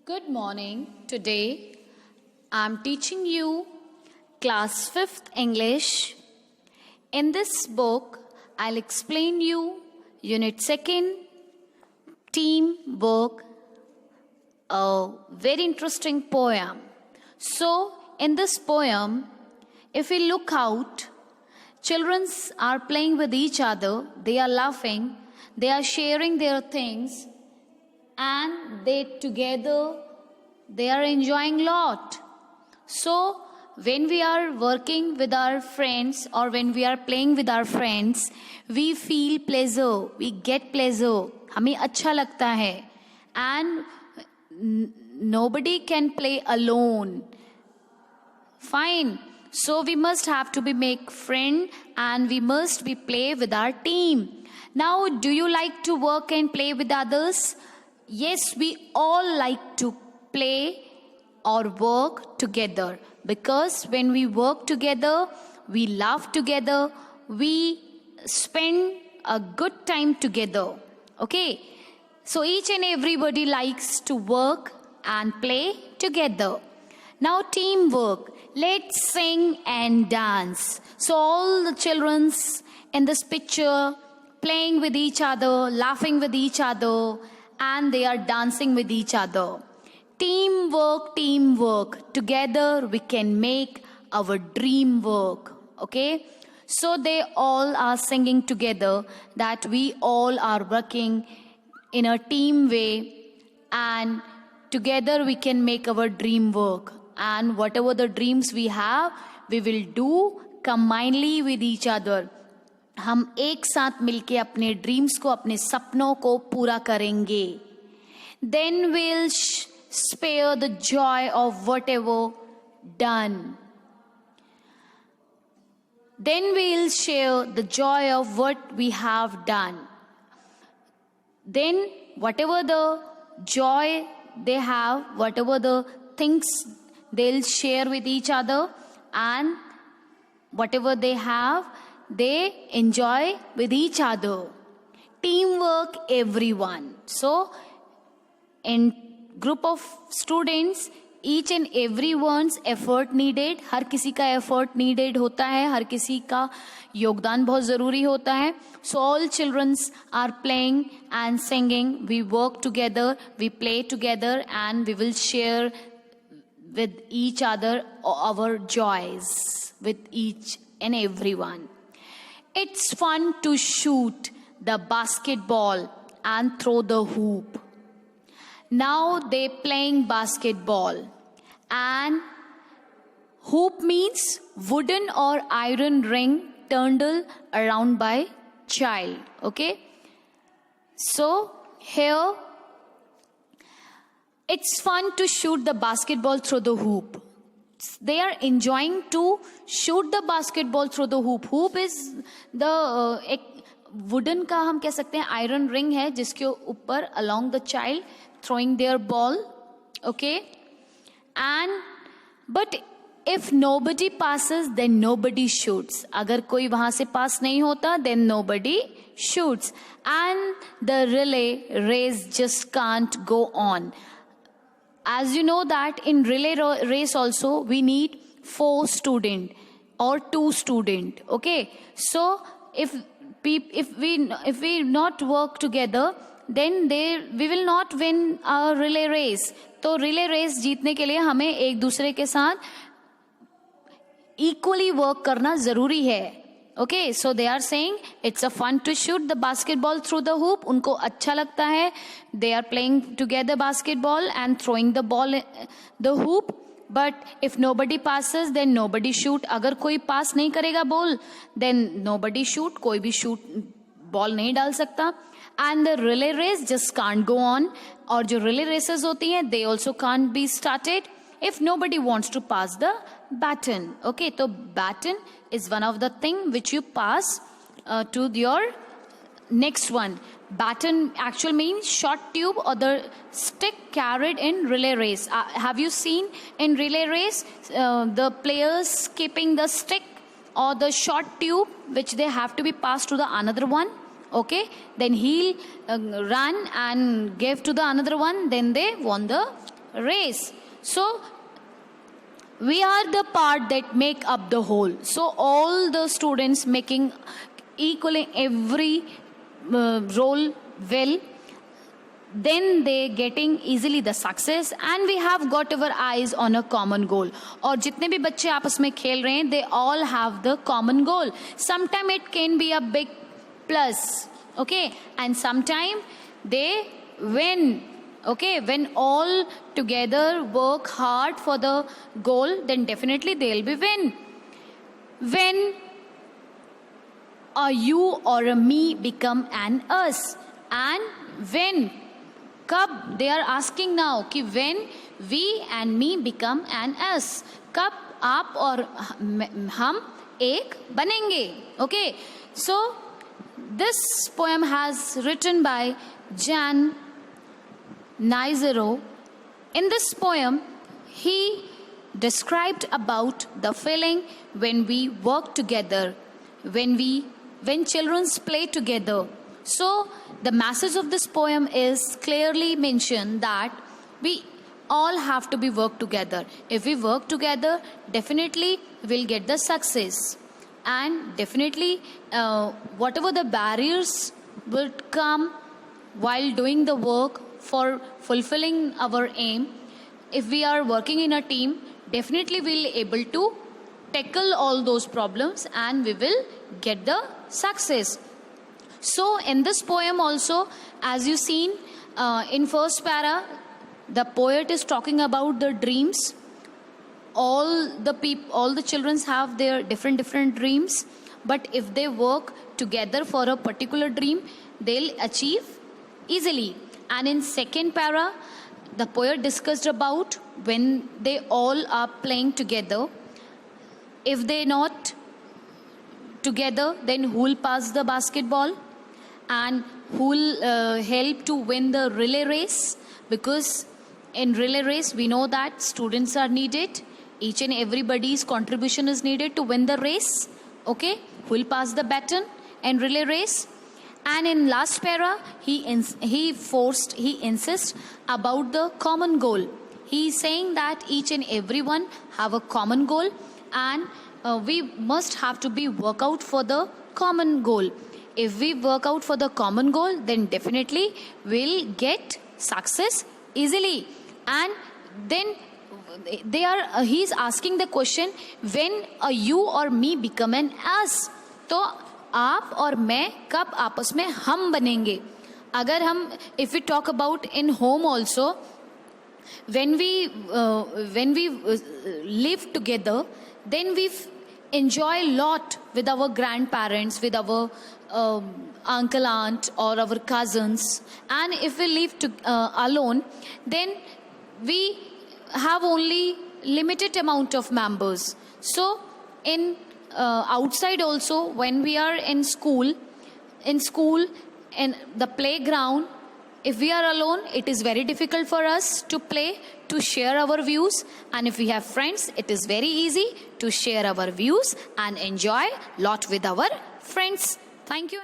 Good morning. Today I'm teaching you class 5th English. In this book I'll explain you unit 2nd teamwork, a very interesting poem. So in this poem, if we look out, children are playing with each other, they are laughing, they are sharing their things, and they are enjoying a lot. So when we are working with our friends or when we are playing with our friends, we feel pleasure, we get pleasure, हमें अच्छा लगता है, and nobody can play alone. Fine. So we must have to be make friend and we must be play with our team. Now, do you like to work and play with others? Yes, we all like to play or work together, because when we work together, we laugh together, we spend a good time together. Okay, so each and everybody likes to work and play together. Now teamwork, let's sing and dance. So all the children's in this picture playing with each other, laughing with each other, and they are dancing with each other. Teamwork, teamwork. Together we can make our dream work. Okay? So they all are singing together that we all are working in a team way, and together we can make our dream work. And whatever the dreams we have, we will do combinedly with each other. हम एक साथ मिलके अपने dreams को, अपने सपनों को पूरा करेंगे. Then we'll spare the joy of whatever done. Then we'll share the joy of what we have done. Then whatever the joy they have, whatever the things they'll share with each other, and whatever they have, they enjoy with each other. Teamwork, everyone. So in group of students, each and everyone's effort needed. हर किसी का effort needed होता है, हर किसी का योगदान बहुत ज़रूरी होता है. So all children are playing and singing. We work together, we play together, and we will share with each other our joys with each and everyone. It's fun to shoot the basketball and throw the hoop. Now they playing basketball, and hoop means wooden or iron ring turned around by child. Okay, so here it's fun to shoot the basketball through the hoop. They are enjoying to shoot the basketball through the hoop. Hoop is the एक wooden का हम कह सकते हैं iron ring है जिसके ऊपर along the child throwing their ball. Okay, and but if nobody passes, then nobody shoots. अगर कोई वहाँ से पास नहीं होता, then nobody shoots, and the relay race just can't go on. As you know that in relay race also we need 4 students or 2 students. Okay, so if we not work together, then we will not win our relay race. तो relay race जीतने के लिए हमें एक दूसरे के साथ equally work करना जरूरी है. Okay, so they are saying it's a fun to shoot the basketball through the hoop. उनको अच्छा लगता है. They are playing together basketball and throwing the ball the hoop. But if nobody passes, then nobody shoot. अगर कोई pass नहीं करेगा ball, then nobody shoot. कोई भी shoot ball नहीं डाल सकता. And the relay race just can't go on. और जो relay races होती हैं, they also can't be started if nobody wants to pass the baton. Okay, so baton is one of the thing which you pass to your next one. Baton actually means short tube or the stick carried in relay race. Have you seen in relay race the players keeping the stick or the short tube which they have to be passed to the another one? Okay, then he'll run and give to the another one, then they won the race. So we are the part that make up the whole. So all the students making equally every role well, then they getting easily the success, and we have got our eyes on a common goal. और जितने भी बच्चे आपस में खेल रहे हैं, they all have the common goal. Sometime it can be a big plus, okay, and sometime they win. Okay, when all together work hard for the goal, then definitely they'll be win. When a you or a me become an us, and when, कब, they are asking now कि when we and me become an us, कब आप और हम एक बनेंगे. Okay, so this poem has written by Jan Nizero. In this poem, he described about the feeling when we work together, when children play together. So the message of this poem is clearly mentioned that we all have to be work together. If we work together, definitely we'll get the success, and definitely whatever the barriers will come while doing the work for fulfilling our aim, if we are working in a team, definitely we'll able to tackle all those problems and we will get the success. So in this poem also, as you seen in first para, the poet is talking about the dreams. All the children have their different dreams, but if they work together for a particular dream, they'll achieve easily. And in second para, the poet discussed about when they all are playing together. If they not together, then who will pass the basketball and who will help to win the relay race? Because in relay race, we know that students are needed. Each and everybody's contribution is needed to win the race. Okay, who will pass the baton in relay race? And in last para, he insists about the common goal. He is saying that each and everyone have a common goal, and we must have to be work out for the common goal. If we work out for the common goal, then definitely we'll get success easily. And then he's asking the question, when a you or me become an us, तो आप और मैं कब आपस में हम बनेंगे. अगर हम, if we talk about in home also, when we live together, then we enjoy a lot with our grandparents, with our uncle, aunt, or our cousins. And if we live alone, then we have only limited amount of members. So in outside also, when we are in school, in the playground, if we are alone, it is very difficult for us to play, to share our views. And if we have friends, it is very easy to share our views and enjoy lot with our friends. Thank you.